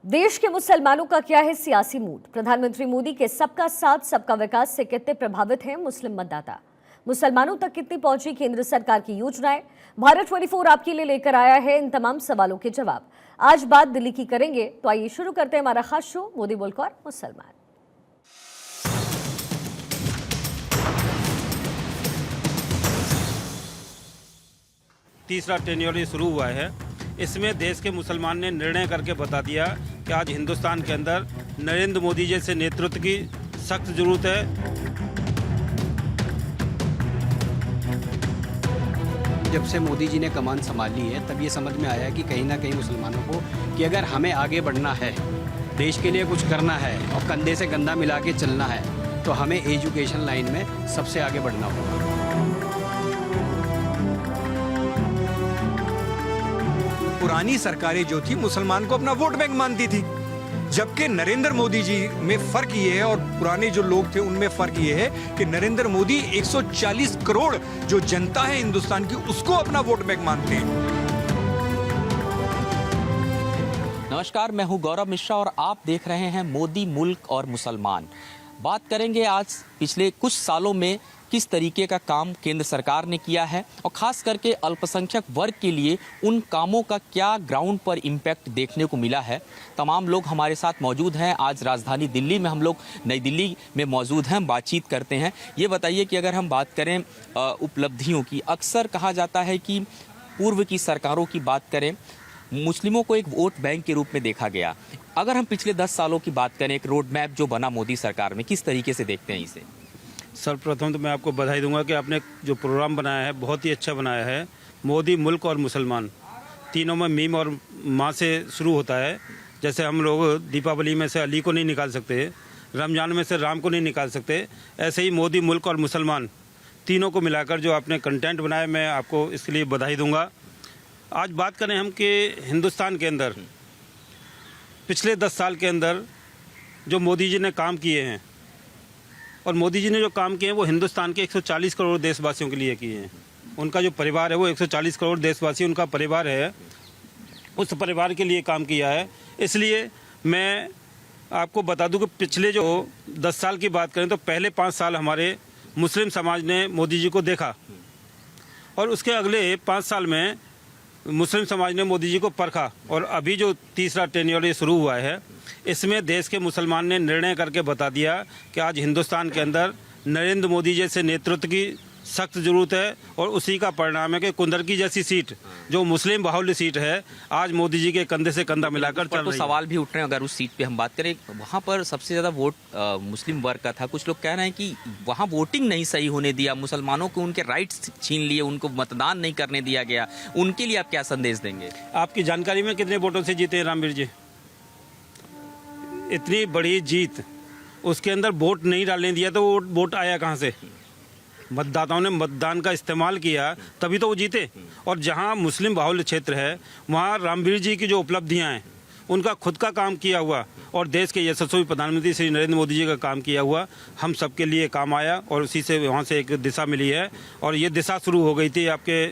देश के मुसलमानों का क्या है सियासी मूड? प्रधानमंत्री मोदी के सबका साथ सबका विकास से कितने प्रभावित हैं मुस्लिम मतदाता? मुसलमानों तक कितनी पहुंची केंद्र सरकार की योजनाएं? भारत 24 आपके लिए लेकर आया है इन तमाम सवालों के जवाब। आज बात दिल्ली की करेंगे, तो आइए शुरू करते हैं हमारा खास शो मोदी मुल्क और मुसलमान। तीसरा टेन्योर शुरू हुआ है। इसमें देश के मुसलमान ने निर्णय करके बता दिया कि आज हिंदुस्तान के अंदर नरेंद्र मोदी जैसे नेतृत्व की सख्त जरूरत है। जब से मोदी जी ने कमान संभाली है तब ये समझ में आया कि कहीं ना कहीं मुसलमानों को कि अगर हमें आगे बढ़ना है, देश के लिए कुछ करना है और कंधे से कंधा मिला के चलना है, तो हमें एजुकेशन लाइन में सबसे आगे बढ़ना होगा। पुरानी सरकारें जो थी मुसलमान को अपना वोट बैंक मानती थी, जबकि नरेंद्र मोदी जी में फर्क ये है और पुराने जो लोग थे उनमें फर्क ये है कि नरेंद्र मोदी 140 करोड़ जो जनता है हिंदुस्तान की उसको अपना वोट बैंक मानते हैं। नमस्कार, मैं हूं गौरव मिश्रा और आप देख रहे हैं मोदी मुल्क और मुसलमान। बात करेंगे आज पिछले कुछ सालों में किस तरीके का काम केंद्र सरकार ने किया है और खास करके अल्पसंख्यक वर्ग के लिए उन कामों का क्या ग्राउंड पर इम्पैक्ट देखने को मिला है। तमाम लोग हमारे साथ मौजूद हैं। आज राजधानी दिल्ली में हम लोग नई दिल्ली में मौजूद हैं, बातचीत करते हैं। ये बताइए कि अगर हम बात करें उपलब्धियों की, अक्सर कहा जाता है कि पूर्व की सरकारों की बात करें, मुस्लिमों को एक वोट बैंक के रूप में देखा गया। अगर हम पिछले 10 सालों की बात करें, एक रोड मैप जो बना मोदी सरकार में, किस तरीके से देखते हैं इसे? सर्वप्रथम तो मैं आपको बधाई दूंगा कि आपने जो प्रोग्राम बनाया है बहुत ही अच्छा बनाया है। मोदी मुल्क और मुसलमान तीनों में मीम और माँ से शुरू होता है। जैसे हम लोग दीपावली में से अली को नहीं निकाल सकते, रमज़ान में से राम को नहीं निकाल सकते, ऐसे ही मोदी मुल्क और मुसलमान तीनों को मिलाकर जो आपने कंटेंट बनाया, मैं आपको इसके लिए बधाई दूंगा। आज बात करें हम कि हिंदुस्तान के अंदर पिछले 10 साल के अंदर जो मोदी जी ने काम किए हैं, और मोदी जी ने जो काम किए हैं वो हिंदुस्तान के 140 करोड़ देशवासियों के लिए किए हैं। उनका जो परिवार है वो 140 करोड़ देशवासी उनका परिवार है, उस परिवार के लिए काम किया है। इसलिए मैं आपको बता दूं कि पिछले जो 10 साल की बात करें तो पहले 5 साल हमारे मुस्लिम समाज ने मोदी जी को देखा, और उसके अगले 5 साल में मुस्लिम समाज ने मोदी जी को परखा। और अभी जो तीसरा टेन्योर शुरू हुआ है, इसमें देश के मुसलमान ने निर्णय करके बता दिया कि आज हिंदुस्तान के अंदर नरेंद्र मोदी जैसे नेतृत्व की सख्त जरूरत है, और उसी का परिणाम है कि कुंदरकी जैसी सीट जो मुस्लिम बाहुल्य सीट है, आज मोदी जी के कंधे से कंधा मिलाकर चल रही है। सवाल भी उठ रहे हैं, अगर उस सीट पे हम बात करें, वहाँ पर सबसे ज़्यादा वोट मुस्लिम वर्ग का था। कुछ लोग कह रहे हैं कि वहाँ वोटिंग नहीं सही होने दिया, मुसलमानों को उनके राइट्स छीन लिए, उनको मतदान नहीं करने दिया गया। उनके लिए आप क्या संदेश देंगे? आपकी जानकारी में कितने वोटों से जीते हैं रामवीर जी? इतनी बड़ी जीत, उसके अंदर वोट नहीं डालने दिया तो वो वोट आया कहाँ से? मतदाताओं ने मतदान का इस्तेमाल किया तभी तो वो जीते। और जहाँ मुस्लिम बाहुल्य क्षेत्र है वहाँ रामवीर जी की जो उपलब्धियाँ हैं, उनका खुद का काम किया हुआ और देश के यशस्वी प्रधानमंत्री श्री नरेंद्र मोदी जी का काम किया हुआ हम सबके लिए काम आया, और उसी से वहाँ से एक दिशा मिली है। और ये दिशा शुरू हो गई थी आपके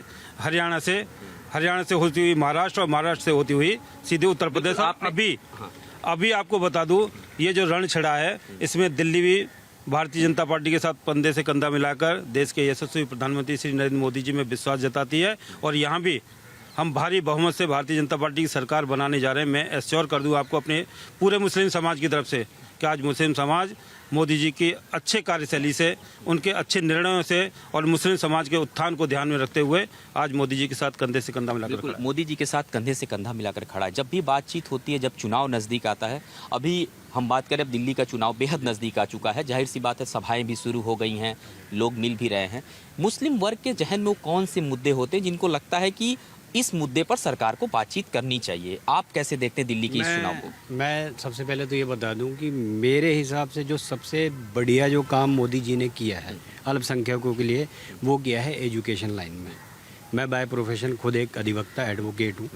हरियाणा से होती हुई महाराष्ट्र, और महाराष्ट्र से होती हुई सीधे उत्तर प्रदेश। अभी आपको बता दूं, ये जो रण छिड़ा है इसमें दिल्ली भी भारतीय जनता पार्टी के साथ कंधे से कंधा मिलाकर देश के यशस्वी प्रधानमंत्री श्री नरेंद्र मोदी जी में विश्वास जताती है, और यहाँ भी हम भारी बहुमत से भारतीय जनता पार्टी की सरकार बनाने जा रहे हैं। मैं एश्योर कर दूं आपको अपने पूरे मुस्लिम समाज की तरफ से कि आज मुस्लिम समाज मोदी जी की अच्छे कार्यशैली से, उनके अच्छे निर्णयों से और मुस्लिम समाज के उत्थान को ध्यान में रखते हुए आज मोदी जी के साथ कंधे से कंधा मिलाकर खड़ा है। मोदी जी के साथ कंधे से कंधा मिलाकर खड़ा है। जब भी बातचीत होती है, जब चुनाव नज़दीक आता है, अभी हम बात करें, अब दिल्ली का चुनाव बेहद नज़दीक आ चुका है, जाहिर सी बात है सभाएं भी शुरू हो गई हैं, लोग मिल भी रहे हैं। मुस्लिम वर्ग के जहन में कौन से मुद्दे होते हैं जिनको लगता है कि इस मुद्दे पर सरकार को बातचीत करनी चाहिए? आप कैसे देखते हैं दिल्ली के इस चुनाव को? मैं सबसे पहले तो ये बता दूं कि मेरे हिसाब से जो सबसे बढ़िया जो काम मोदी जी ने किया है अल्पसंख्यकों के लिए, वो किया है एजुकेशन लाइन में। मैं बाय प्रोफेशन खुद एक अधिवक्ता एडवोकेट हूँ।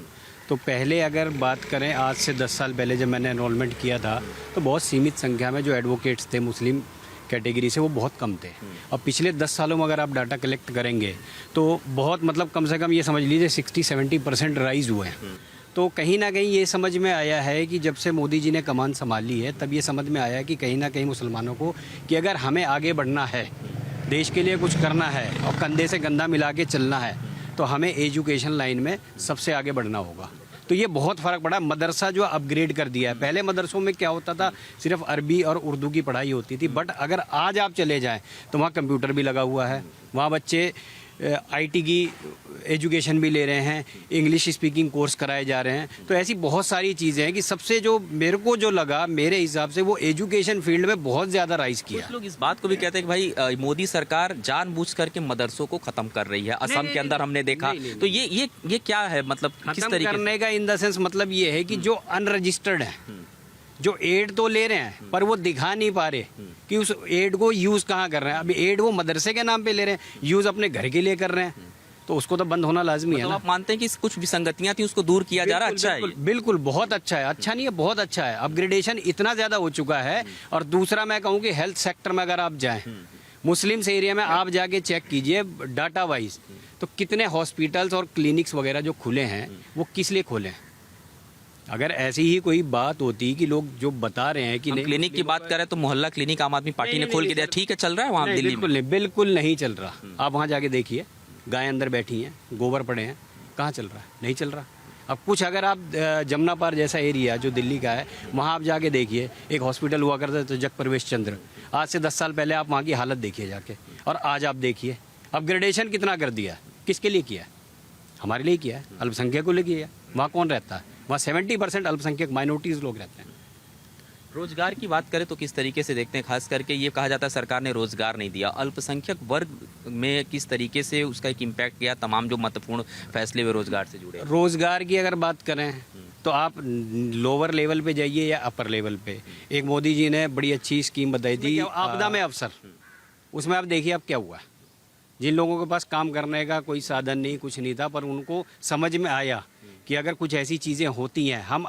तो पहले अगर बात करें, आज से 10 साल पहले जब मैंने एनरोलमेंट किया था तो बहुत सीमित संख्या में जो एडवोकेट्स थे मुस्लिम कैटेगरी से, वो बहुत कम थे। अब पिछले 10 सालों में अगर आप डाटा कलेक्ट करेंगे तो बहुत, मतलब कम से कम ये समझ लीजिए 60-70% राइज हुए हैं। तो कहीं ना कहीं ये समझ में आया है कि जब से मोदी जी ने कमान संभाली है तब ये समझ में आया कि कहीं ना कहीं मुसलमानों को कि अगर हमें आगे बढ़ना है, देश के लिए कुछ करना है और कंधे से कंधा मिला के चलना है, तो हमें एजुकेशन लाइन में सबसे आगे बढ़ना होगा। तो ये बहुत फ़र्क पड़ा। मदरसा जो अपग्रेड कर दिया है, पहले मदरसों में क्या होता था, सिर्फ अरबी और उर्दू की पढ़ाई होती थी, बट अगर आज आप चले जाएं तो वहाँ कंप्यूटर भी लगा हुआ है, वहाँ बच्चे आईटी की एजुकेशन भी ले रहे हैं, इंग्लिश स्पीकिंग कोर्स कराए जा रहे हैं। तो ऐसी बहुत सारी चीज़ें हैं कि सबसे जो मेरे को जो लगा मेरे हिसाब से वो एजुकेशन फील्ड में बहुत ज़्यादा राइज किया। कुछ लोग इस बात को भी कहते हैं कि भाई मोदी सरकार जानबूझ करके मदरसों को खत्म कर रही है। असम के अंदर हमने देखा। तो ये क्या है, मतलब किस खत्म तरीके करने का इन द सेंस मतलब ये है कि जो अनरजिस्टर्ड है, जो एड तो ले रहे हैं पर वो दिखा नहीं पा रहे कि उस एड को यूज़ कहाँ कर रहे हैं। अभी एड वो मदरसे के नाम पे ले रहे हैं, यूज़ अपने घर के लिए कर रहे हैं, तो उसको तो बंद होना लाजमी है तो ना। आप मानते हैं कि कुछ विसंगतियां थी उसको दूर किया जा रहा है? अच्छा है ये? बिल्कुल बहुत अच्छा है। अच्छा नहीं है, बहुत अच्छा है। अपग्रेडेशन इतना ज़्यादा हो चुका है। और दूसरा मैं कहूँ कि हेल्थ सेक्टर में अगर आप जाएँ, मुस्लिम्स एरिया में आप जाके चेक कीजिए डाटा वाइज, तो कितने हॉस्पिटल्स और क्लिनिक्स वगैरह जो खुले हैं वो किस लिए खोले हैं। अगर ऐसी ही कोई बात होती कि लोग जो बता रहे हैं कि हम क्लिनिक की बात करें तो मोहल्ला क्लिनिक आम आदमी पार्टी ने खोल के दिया, ठीक है, चल रहा है वहाँ दिल्ली में? बिल्कुल नहीं चल रहा। आप वहाँ जाके देखिए, गाय अंदर बैठी हैं, गोबर पड़े हैं, कहाँ चल रहा है? नहीं चल रहा। अब कुछ अगर आप जमुना पार जैसा एरिया जो दिल्ली का है, वहाँ आप जाके देखिए, एक हॉस्पिटल हुआ करता था जग प्रवेश चंद्र, आज से 10 साल पहले आप वहाँ की हालत देखिए जाके, और आज आप देखिए अपग्रेडेशन कितना कर दिया। किसके लिए किया है? हमारे लिए किया है, अल्पसंख्यक को लिए किया है। वहाँ कौन रहता है? वहाँ 70% अल्पसंख्यक माइनॉरिटीज़ लोग रहते हैं। रोजगार की बात करें तो किस तरीके से देखते हैं? खास करके ये कहा जाता है सरकार ने रोजगार नहीं दिया, अल्पसंख्यक वर्ग में किस तरीके से उसका एक इम्पैक्ट किया? तमाम जो महत्वपूर्ण फैसले वे रोजगार से जुड़े। रोजगार की अगर बात करें तो आप लोअर लेवल पे जाइए या अपर लेवल पे, एक मोदी जी ने बड़ी अच्छी स्कीम बताई थी आपदा में अवसर। उसमें आप देखिए अब क्या हुआ। जिन लोगों के पास काम करने का कोई साधन नहीं, कुछ नहीं था, पर उनको समझ में आया कि अगर कुछ ऐसी चीज़ें होती हैं, हम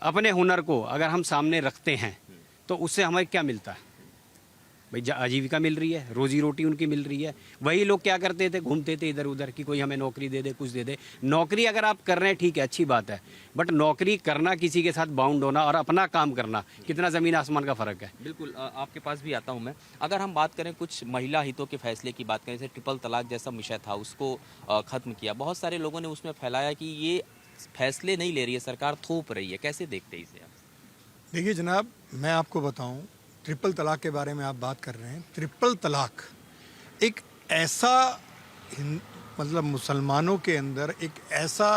अपने हुनर को अगर हम सामने रखते हैं तो उससे हमें क्या मिलता है भाई? आजीविका मिल रही है, रोजी रोटी उनकी मिल रही है। वही लोग क्या करते थे, घूमते थे इधर उधर कि कोई हमें नौकरी दे दे, कुछ दे दे। नौकरी अगर आप कर रहे हैं ठीक है, अच्छी बात है, बट नौकरी करना, किसी के साथ बाउंड होना और अपना काम करना, कितना ज़मीन आसमान का फ़र्क है। बिल्कुल, आपके पास भी आता हूं मैं। अगर हम बात करें कुछ महिला हितों के फैसले की बात करें, जैसे ट्रिपल तलाक जैसा विषय था उसको ख़त्म किया, बहुत सारे लोगों ने उसमें फैलाया कि ये फैसले नहीं ले रही है सरकार, थोप रही है। कैसे देखते हैं इसे आप? देखिए जनाब, मैं आपको बताऊं, ट्रिपल तलाक के बारे में आप बात कर रहे हैं। ट्रिपल तलाक एक ऐसा मतलब मुसलमानों के अंदर एक ऐसा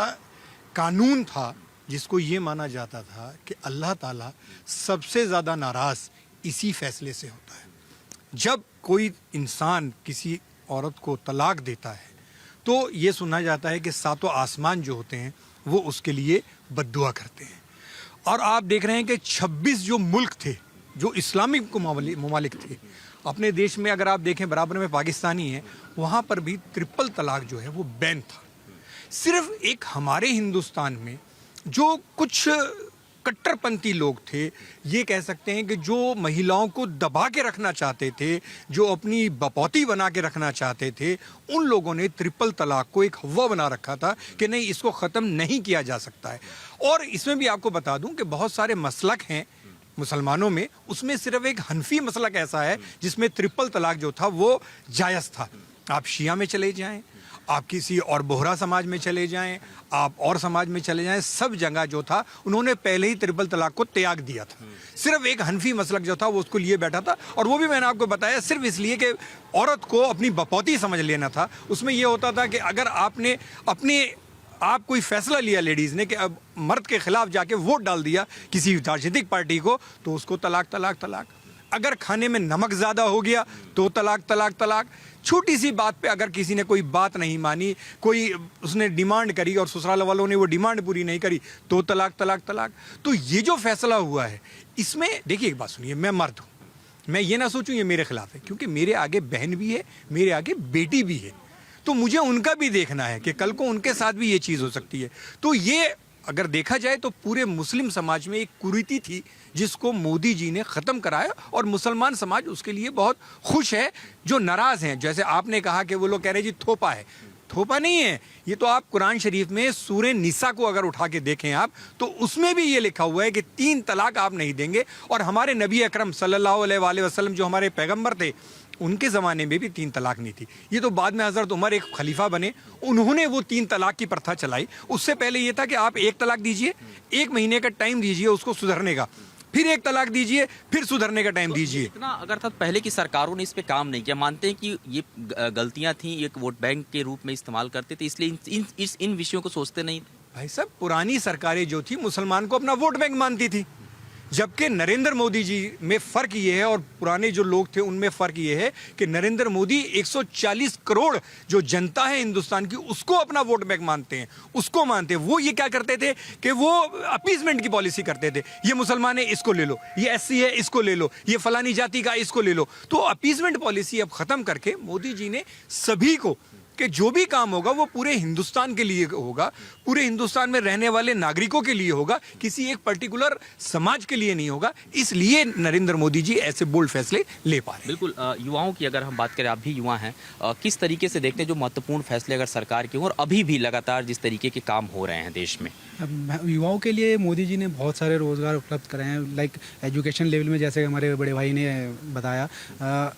कानून था जिसको ये माना जाता था कि अल्लाह ताला सबसे ज़्यादा नाराज़ इसी फैसले से होता है। जब कोई इंसान किसी औरत को तलाक देता है तो ये सुना जाता है कि सातों आसमान जो होते हैं वो उसके लिए बद्दुआ करते हैं। और आप देख रहे हैं कि 26 जो मुल्क थे, जो इस्लामिक ममालिक थे अपने देश में, अगर आप देखें बराबर में पाकिस्तानी है, वहाँ पर भी ट्रिपल तलाक जो है वो बैन था। सिर्फ एक हमारे हिंदुस्तान में जो कुछ कट्टरपंथी लोग थे, ये कह सकते हैं कि जो महिलाओं को दबा के रखना चाहते थे, जो अपनी बपौती बना के रखना चाहते थे, उन लोगों ने ट्रिपल तलाक को एक हवा बना रखा था कि नहीं, इसको ख़त्म नहीं किया जा सकता है। और इसमें भी आपको बता दूं कि बहुत सारे मसलक हैं मुसलमानों में, उसमें सिर्फ एक हनफी मसलक ऐसा है जिसमें ट्रिपल तलाक जो था वो जायज़ था। आप शिया में चले जाएं, आप किसी और बोहरा समाज में चले जाएं, आप और समाज में चले जाएं, सब जगह जो था उन्होंने पहले ही ट्रिपल तलाक को त्याग दिया था। सिर्फ एक हनफी मसलक जो था वो उसको लिए बैठा था, और वो भी मैंने आपको बताया सिर्फ इसलिए कि औरत को अपनी बपौती समझ लेना था। उसमें ये होता था कि अगर आपने आप कोई फैसला लिया लेडीज़ ने कि अब मर्द के खिलाफ जाके वोट डाल दिया किसी राजनीतिक पार्टी को, तो उसको तलाक तलाक तलाक। अगर खाने में नमक ज़्यादा हो गया तो तलाक तलाक तलाक। छोटी सी बात पे अगर किसी ने कोई बात नहीं मानी, कोई उसने डिमांड करी और ससुराल वालों ने वो डिमांड पूरी नहीं करी, तो तलाक तलाक तलाक। तो ये जो फैसला हुआ है इसमें, देखिए एक बात सुनिए, मैं मर्द हूँ, मैं ये ना सोचूं ये मेरे खिलाफ है, क्योंकि मेरे आगे बहन भी है, मेरे आगे बेटी भी है, तो मुझे उनका भी देखना है कि कल को उनके साथ भी ये चीज़ हो सकती है। तो ये अगर देखा जाए तो पूरे मुस्लिम समाज में एक कुरीति थी जिसको मोदी जी ने ख़त्म कराया, और मुसलमान समाज उसके लिए बहुत खुश है। जो नाराज़ हैं, जैसे आपने कहा कि वो लोग कह रहे जी थोपा है, थोपा नहीं है, ये तो आप कुरान शरीफ में सूरह निसा को अगर उठा के देखें आप, तो उसमें भी ये लिखा हुआ है कि 3 तलाक आप नहीं देंगे। और हमारे नबी अकरम सल्लल्लाहु अलैहि वसल्लम जो हमारे पैगंबर थे, उनके ज़माने में भी 3 तलाक नहीं थी। ये तो बाद में हज़रत उमर एक खलीफा बने, उन्होंने वो 3 तलाक की प्रथा चलाई। उससे पहले ये था कि आप 1 तलाक दीजिए, 1 महीने का टाइम दीजिए उसको सुधरने का, फिर 1 तलाक दीजिए, फिर सुधरने का टाइम दीजिए। इतना अगर था पहले की सरकारों ने इस पे काम नहीं किया, मानते हैं कि ये गलतियां थी, एक वोट बैंक के रूप में इस्तेमाल करते थे, इसलिए इन विषयों को सोचते नहीं थे। भाई साहब, पुरानी सरकारें जो थी मुसलमान को अपना वोट बैंक मानती थी, जबकि नरेंद्र मोदी जी में फ़र्क ये है और पुराने जो लोग थे उनमें फ़र्क ये है कि नरेंद्र मोदी 140 करोड़ जो जनता है हिंदुस्तान की, उसको अपना वोट बैंक मानते हैं, उसको मानते हैं। वो ये क्या करते थे कि वो अपीसमेंट की पॉलिसी करते थे, ये मुसलमान है इसको ले लो, ये एससी है इसको ले लो, ये फलानी जाति का इसको ले लो। तो अपीसमेंट पॉलिसी अब ख़त्म करके मोदी जी ने सभी को, कि जो भी काम होगा वो पूरे हिंदुस्तान के लिए होगा, पूरे हिंदुस्तान में रहने वाले नागरिकों के लिए होगा, किसी एक पर्टिकुलर समाज के लिए नहीं होगा। इसलिए नरेंद्र मोदी जी ऐसे बोल्ड फैसले ले पा रहे हैं। बिल्कुल। युवाओं की अगर हम बात करें, आप भी युवा हैं, किस तरीके से देखते हैं जो महत्वपूर्ण फैसले अगर सरकार के हों और अभी भी लगातार जिस तरीके के काम हो रहे हैं देश में? युवाओं के लिए मोदी जी ने बहुत सारे रोज़गार उपलब्ध कराए हैं, लाइक एजुकेशन लेवल में, जैसे हमारे बड़े भाई ने बताया।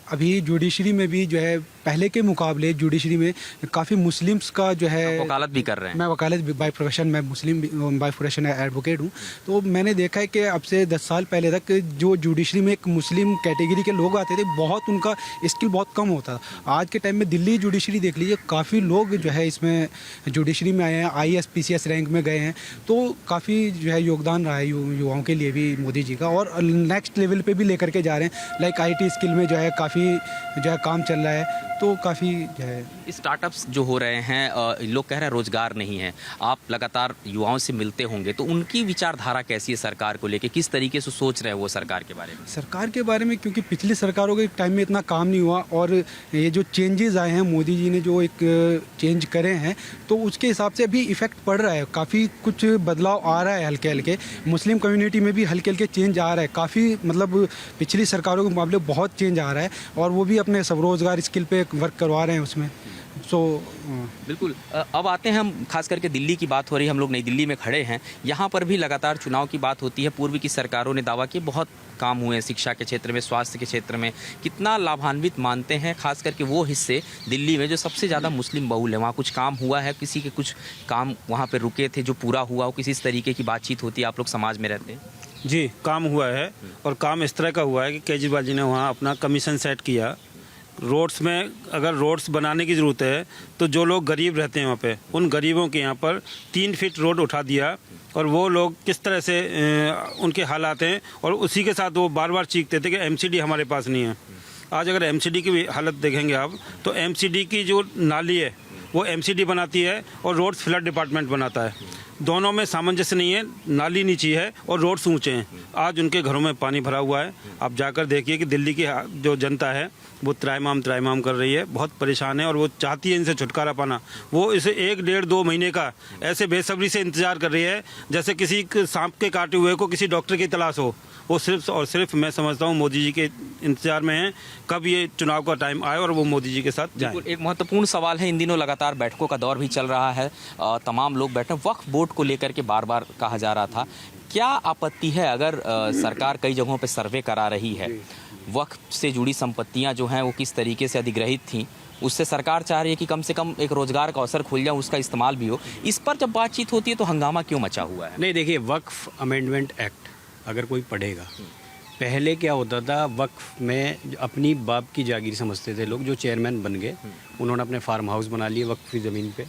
अभी जुडिशरी में भी जो है पहले के मुकाबले जुडिशरी में काफ़ी मुस्लिम्स का जो है, वकालत भी कर रहे हैं। मैं वकालत बाय प्रोफेशन, मैं मुस्लिम बाय प्रोफेशन एडवोकेट हूँ। तो मैंने देखा है कि अब से 10 साल पहले तक जो जुडिशरी में एक मुस्लिम कैटेगरी के लोग आते थे, बहुत उनका स्किल बहुत कम होता था। आज के टाइम में दिल्ली जुडिशरी देख लीजिए, काफ़ी लोग जो है इसमें जुडिशरी में आए हैं, IAS PCS रैंक में गए हैं। तो काफ़ी जो है योगदान रहा है युवाओं के लिए भी मोदी जी का, और नेक्स्ट लेवल पे भी लेकर के जा रहे हैं। लाइक IT स्किल में जो है काफ़ी जो है काम चल रहा है, तो काफ़ी जो है स्टार्टअप्स जो हो रहे हैं, लोग कह रहे हैं रोजगार नहीं है। आप लगातार युवाओं से मिलते होंगे, तो उनकी विचारधारा कैसी है सरकार को लेके, किस तरीके से सोच रहे हैं वो सरकार के बारे में? सरकार के बारे में, क्योंकि पिछली सरकारों के टाइम में इतना काम नहीं हुआ, और ये जो चेंजेस आए हैं, मोदी जी ने जो एक चेंज करे हैं, तो उसके हिसाब से अभी इफ़ेक्ट पड़ रहा है। काफ़ी कुछ बदलाव आ रहा है हल्के हल्के, मुस्लिम कम्युनिटी में भी हल्के हल्के चेंज आ रहा है। काफ़ी मतलब पिछली सरकारों के मुकाबले बहुत चेंज आ रहा है, और वो भी अपने स्वरोजगार स्किल पे वर्क करवा रहे हैं उसमें। बिल्कुल। अब आते हैं हम, खास करके दिल्ली की बात हो रही है, हम लोग नई दिल्ली में खड़े हैं। यहाँ पर भी लगातार चुनाव की बात होती है। पूर्व की सरकारों ने दावा किया बहुत काम हुए हैं शिक्षा के क्षेत्र में, स्वास्थ्य के क्षेत्र में। कितना लाभान्वित मानते हैं खास करके वो हिस्से दिल्ली में जो सबसे ज़्यादा मुस्लिम बहुल है? वहाँ कुछ काम हुआ है, किसी के कुछ काम वहाँ पर रुके थे जो पूरा हुआ हो? किसी इस तरीके की बातचीत होती है? आप लोग समाज में रहते हैं। जी, काम हुआ है, और काम इस तरह का हुआ है कि केजरीवाल जी ने वहाँ अपना कमीशन सेट किया। रोड्स में अगर रोड्स बनाने की ज़रूरत है, तो जो लोग गरीब रहते हैं वहाँ पे, उन गरीबों के यहाँ पर 3 फीट रोड उठा दिया। और वो लोग किस तरह से उनके हालात हैं, और उसी के साथ वो बार बार चीखते थे कि MCD हमारे पास नहीं है। आज अगर MCD की भी हालत देखेंगे आप, तो MCD की जो नाली है वो MCD बनाती है और रोड्स फ्लड डिपार्टमेंट बनाता है। दोनों में सामंजस्य नहीं है, नाली नीची है और रोड्स ऊंचे हैं। आज उनके घरों में पानी भरा हुआ है। आप जाकर देखिए कि दिल्ली की जो जनता है वो त्राहिमाम कर रही है, बहुत परेशान है, और वो चाहती है इनसे छुटकारा पाना। वो इसे 1, 1.5, 2 महीने का ऐसे बेसब्री से इंतजार कर रही है जैसे किसी सांप के काटे हुए को किसी डॉक्टर की तलाश हो। वो सिर्फ और सिर्फ, मैं समझता हूँ, मोदी जी के इंतजार में है कब ये चुनाव का टाइम आए और वो मोदी जी के साथ जाए। एक महत्वपूर्ण सवाल है, इन दिनों लगातार बैठकों का दौर भी चल रहा है, तमाम लोग बैठे। वक्फ बोर्ड को लेकर के बार बार कहा जा रहा था, क्या आपत्ति है अगर सरकार कई जगहों पर सर्वे करा रही है, वक्फ से जुड़ी संपत्तियां जो हैं वो किस तरीके से अधिग्रहित थीं, उससे सरकार चाह रही है कि कम से कम एक रोजगार का अवसर खुल जाए, उसका इस्तेमाल भी हो। इस पर जब बातचीत होती है तो हंगामा क्यों मचा हुआ है? नहीं, देखिए, वक्फ अमेंडमेंट एक्ट अगर कोई पढ़ेगा, पहले क्या होता था, वक्फ में अपनी बाप की जागीर समझते थे लोग। जो चेयरमैन बन गए, उन्होंने अपने फार्म हाउस बना लिए वक्फ की ज़मीन पे,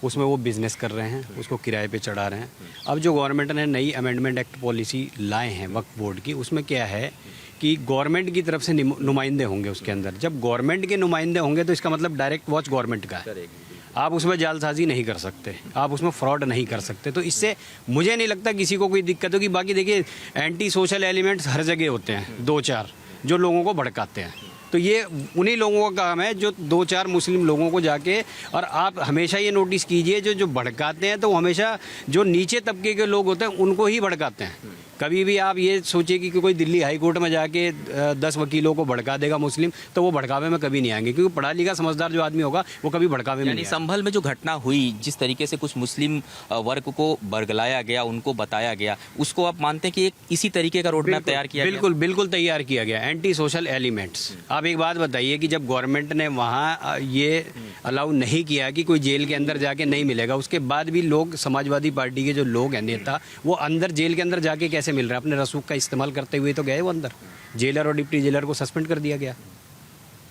उसमें वो बिज़नेस कर रहे हैं, उसको किराए पे चढ़ा रहे हैं। अब जो गवर्नमेंट ने नई अमेंडमेंट एक्ट पॉलिसी लाए हैं वक्फ बोर्ड की, उसमें क्या है कि गवर्नमेंट की तरफ से नुमाइंदे होंगे उसके अंदर। जब गवर्नमेंट के नुमाइंदे होंगे तो इसका मतलब डायरेक्ट वॉच गवर्नमेंट का है। आप उसमें जालसाजी नहीं कर सकते, आप उसमें फ्रॉड नहीं कर सकते। तो इससे मुझे नहीं लगता किसी को कोई दिक्कत होगी। बाकी देखिए, एंटी सोशल एलिमेंट्स हर जगह होते हैं, 2-4 जो लोगों को भड़काते हैं। तो ये उन्हीं लोगों का काम है जो 2-4 मुस्लिम लोगों को जाके, और आप हमेशा ये नोटिस कीजिए, जो भड़काते हैं तो वो हमेशा जो नीचे तबके के लोग होते हैं उनको ही भड़काते हैं। कभी भी आप ये सोचिए कि कोई दिल्ली हाई कोर्ट में जाके 10 वकीलों को भड़का देगा मुस्लिम, तो वो भड़कावे में कभी नहीं आएंगे, क्योंकि पढ़ा लिखा समझदार जो आदमी होगा वो कभी भड़कावे में यानी नहीं आएगा। संभल में जो घटना हुई, जिस तरीके से कुछ मुस्लिम वर्ग को बरगलाया गया, उनको बताया गया, उसको आप मानते हैं कि एक इसी तरीके का रोड मैप तैयार किया गया? बिल्कुल तैयार किया गया। Anti social elements. आप एक बात बताइए कि जब गवर्नमेंट ने वहाँ ये अलाउ नहीं किया कि कोई जेल के अंदर जाके नहीं मिलेगा, उसके बाद भी लोग, समाजवादी पार्टी के जो लोग हैं नेता, वो अंदर जेल के अंदर जाके कैसे मिल रहे हैं? अपने रसूख का इस्तेमाल करते हुए तो गए वो अंदर। जेलर और डिप्टी जेलर को सस्पेंड कर दिया गया।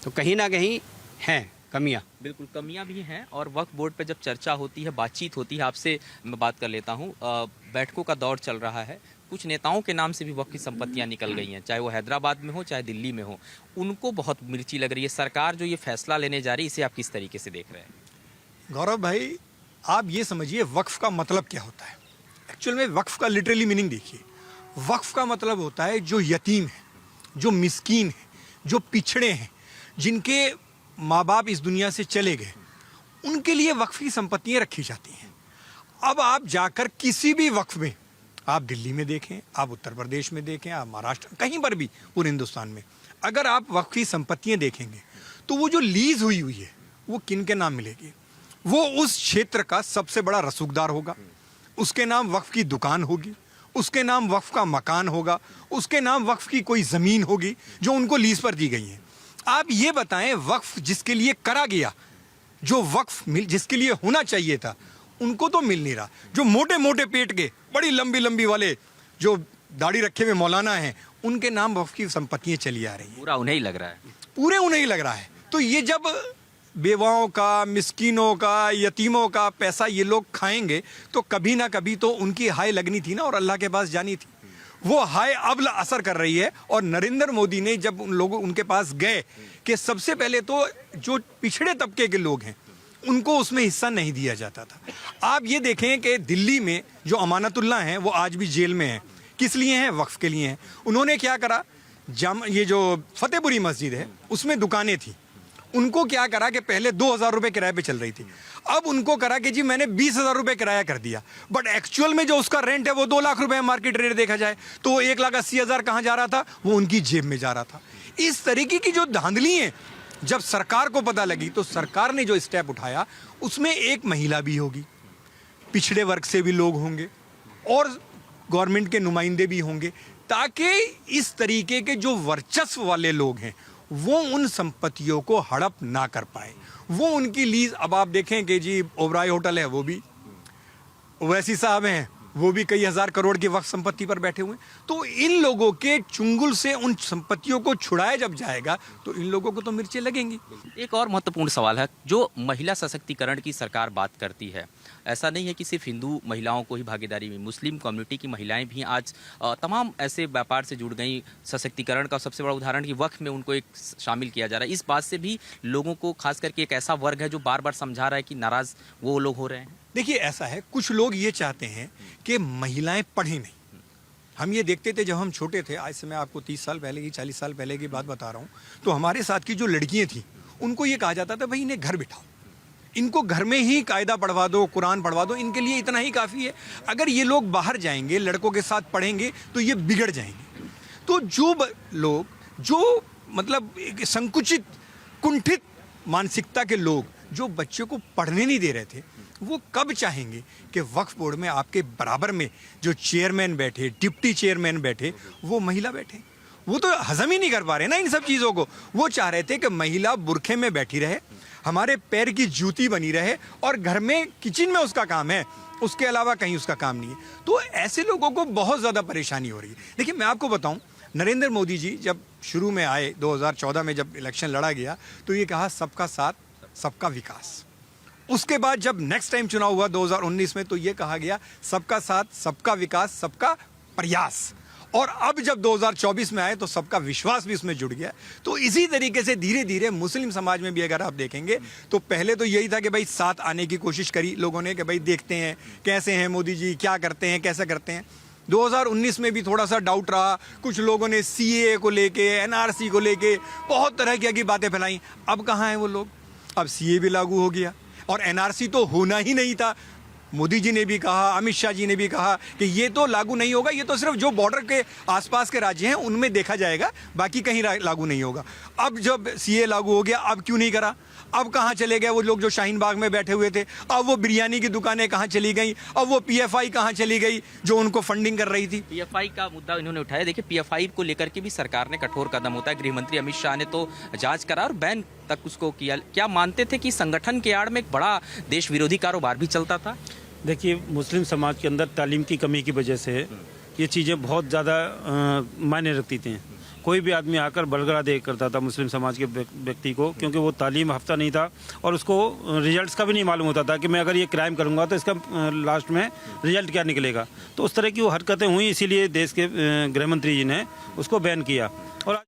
तो कहीं ना कहीं हैं कमियां। बिल्कुल कमियां भी हैं। और वक्फ बोर्ड पे जब चर्चा होती है, बातचीत होती है, आपसे मैं बात कर लेता हूँ, बैठकों का दौर चल रहा है, कुछ नेताओं के नाम से भी वक्फ की संपत्तियां निकल गई हैं, चाहे वो हैदराबाद में हो चाहे दिल्ली में हो, उनको बहुत मिर्ची लग रही है। सरकार जो ये फैसला लेने जा रही है, इसे आप किस तरीके से देख रहे हैं? गौरव भाई, आप ये समझिए वक्फ का मतलब क्या होता है। एक्चुअल में वक्फ का लिटरली मीनिंग देखिए। वक्फ का मतलब होता है जो यतीम है, जो मिस्कीन है, जो पिछड़े हैं, जिनके माँ बाप इस दुनिया से चले गए, उनके लिए वक्फ की संपत्तियां रखी जाती हैं। अब आप जाकर किसी भी वक्फ में, आप दिल्ली में देखें, आप उत्तर प्रदेश में देखें, आप महाराष्ट्र, कहीं पर भी पूरे हिंदुस्तान में, अगर आप वक्फ की संपत्तियां देखेंगे तो वो जो लीज हुई है वो किन के नाम मिलेगी? वो उस क्षेत्र का सबसे बड़ा रसूखदार होगा, उसके नाम वक्फ की दुकान होगी, उसके नाम वक्फ का मकान होगा, उसके नाम वक्फ की कोई ज़मीन होगी जो उनको लीज पर दी गई है। आप ये बताएं, वक्फ जिसके लिए करा गया, जो वक्फ जिसके लिए होना चाहिए था, उनको तो मिल नहीं रहा। जो मोटे मोटे पेट के, बड़ी लंबी लंबी वाले, जो दाढ़ी रखे हुए मौलाना हैं, उनके नाम वक्फ की संपत्तियां चली आ रही हैं। पूरा उन्हें ही लग रहा है। पूरे उन्हें ही लग रहा है। तो ये जब बेवाओं का, मिस्कीनों का, यतीमों का पैसा ये लोग खाएंगे, तो कभी ना कभी तो उनकी हाय लगनी थी ना, और अल्लाह के पास जानी थी। वो हाय अब असर कर रही है। और नरेंद्र मोदी ने जब उन लोगों उनके पास गए कि सबसे पहले तो जो पिछड़े तबके के लोग हैं उनको उसमें हिस्सा नहीं दिया जाता था। आप ये देखें कि दिल्ली में जो अमानतुल्लाह हैं वो आज भी जेल में हैं। किस लिए हैं? वक्फ के लिए हैं। उन्होंने क्या करा, ये जो फतेहपुरी मस्जिद है उसमें दुकानें थी, उनको क्या करा कि पहले 2,000 रुपये किराए पे चल रही थी, अब उनको करा कि जी मैंने 20,000 रुपये किराया कर दिया, बट एक्चुअल में जो उसका रेंट है वो 2 लाख रुपए मार्केट रेट देखा जाए तो 1,80,000 कहाँ जा रहा था? वो उनकी जेब में जा रहा था। इस तरीके की जो धांधली है, जब सरकार को पता लगी तो सरकार ने जो स्टेप उठाया, उसमें एक महिला भी होगी, पिछड़े वर्ग से भी लोग होंगे और गवर्नमेंट के नुमाइंदे भी होंगे, ताकि इस तरीके के जो वर्चस्व वाले लोग हैं वो उन संपत्तियों को हड़प ना कर पाए, वो उनकी लीज। अब आप देखें कि जी ओबराय होटल है, वो भी ओवैसी साहब हैं, वो भी कई हजार करोड़ की वक्फ संपत्ति पर बैठे हुए हैं। तो इन लोगों के चुंगल से उन संपत्तियों को छुड़ाया जब जाएगा तो इन लोगों को तो मिर्चें लगेंगी। एक और महत्वपूर्ण सवाल है, जो महिला सशक्तिकरण की सरकार बात करती है, ऐसा नहीं है कि सिर्फ हिंदू महिलाओं को ही भागीदारी में, मुस्लिम कम्युनिटी की महिलाएं भी आज तमाम ऐसे व्यापार से जुड़ गई। सशक्तिकरण का सबसे बड़ा उदाहरण कि वक्फ में उनको एक शामिल किया जा रहा है। इस बात से भी लोगों को, खास करके एक ऐसा वर्ग है जो बार बार समझा रहा है कि नाराज वो लोग हो रहे हैं। देखिए ऐसा है, कुछ लोग ये चाहते हैं कि महिलाएं पढ़ें नहीं। हम ये देखते थे जब हम छोटे थे, आज से मैं आपको 30 साल पहले की, 40 साल पहले की बात बता रहा हूँ, तो हमारे साथ की जो लड़कियां थी उनको ये कहा जाता था भाई इन्हें घर बिठाओ, इनको घर में ही कायदा पढ़वा दो, कुरान पढ़वा दो, इनके लिए इतना ही काफ़ी है। अगर ये लोग बाहर जाएंगे, लड़कों के साथ पढ़ेंगे तो ये बिगड़ जाएंगे। तो जो लोग जो मतलब संकुचित, कुंठित मानसिकता के लोग जो बच्चों को पढ़ने नहीं दे रहे थे, वो कब चाहेंगे कि वक्फ बोर्ड में आपके बराबर में जो चेयरमैन बैठे, डिप्टी चेयरमैन बैठे, वो महिला बैठे? वो तो हजम ही नहीं कर पा रहे ना इन सब चीज़ों को। वो चाह रहे थे कि महिला बुरखे में बैठी रहे, हमारे पैर की जूती बनी रहे, और घर में किचन में उसका काम है, उसके अलावा कहीं उसका काम नहीं है। तो ऐसे लोगों को बहुत ज़्यादा परेशानी हो रही है। देखिए मैं आपको बताऊं, नरेंद्र मोदी जी जब शुरू में आए 2014 में जब इलेक्शन लड़ा गया तो ये कहा सबका साथ सबका विकास। उसके बाद जब नेक्स्ट टाइम चुनाव हुआ 2019 में तो ये कहा गया सबका साथ सबका विकास सबका प्रयास। और अब जब 2024 में आए तो सबका विश्वास भी इसमें जुड़ गया। तो इसी तरीके से धीरे धीरे मुस्लिम समाज में भी अगर आप देखेंगे तो पहले तो यही था कि भाई साथ आने की कोशिश करी लोगों ने कि भाई देखते हैं कैसे हैं मोदी जी, क्या करते हैं, कैसे करते हैं। 2019 में भी थोड़ा सा डाउट रहा, कुछ लोगों ने CAA को लेके, NRC को लेके बहुत तरह की बातें फैलाई। अब कहाँ हैं वो लोग? अब CAA भी लागू हो गया और NRC तो होना ही नहीं था। मोदी जी ने भी कहा, अमित शाह जी ने भी कहा कि ये तो लागू नहीं होगा, ये तो सिर्फ जो बॉर्डर के आसपास के राज्य हैं उनमें देखा जाएगा, बाकी कहीं लागू नहीं होगा। अब जब सीए लागू हो गया, अब क्यों नहीं करा? अब कहाँ चले गए वो लोग जो शाहीन बाग में बैठे हुए थे? अब वो बिरयानी की दुकानें कहाँ चली गई? अब वो पीएफआई कहाँ चली गई जो उनको फंडिंग कर रही थी? पीएफआई का मुद्दा इन्होंने उठाया। देखिए, पीएफआई को लेकर के भी सरकार ने कठोर कदम होता है। गृह मंत्री अमित शाह ने तो जांच करा और बैन तक उसको किया। क्या मानते थे कि संगठन के आड़ में एक बड़ा देश विरोधी कारोबार भी चलता था? देखिए, मुस्लिम समाज के अंदर तालीम की कमी की वजह से ये चीज़ें बहुत ज़्यादा मायने रखती थी। कोई भी आदमी आकर बलगड़ा दे करता था मुस्लिम समाज के व्यक्ति को, क्योंकि वो तालीम याफ्ता नहीं था और उसको रिजल्ट्स का भी नहीं मालूम होता था कि मैं अगर ये क्राइम करूँगा तो इसका लास्ट में रिजल्ट क्या निकलेगा। तो उस तरह की वो हरकतें हुई, इसीलिए देश के गृह मंत्री जी ने उसको बैन किया। और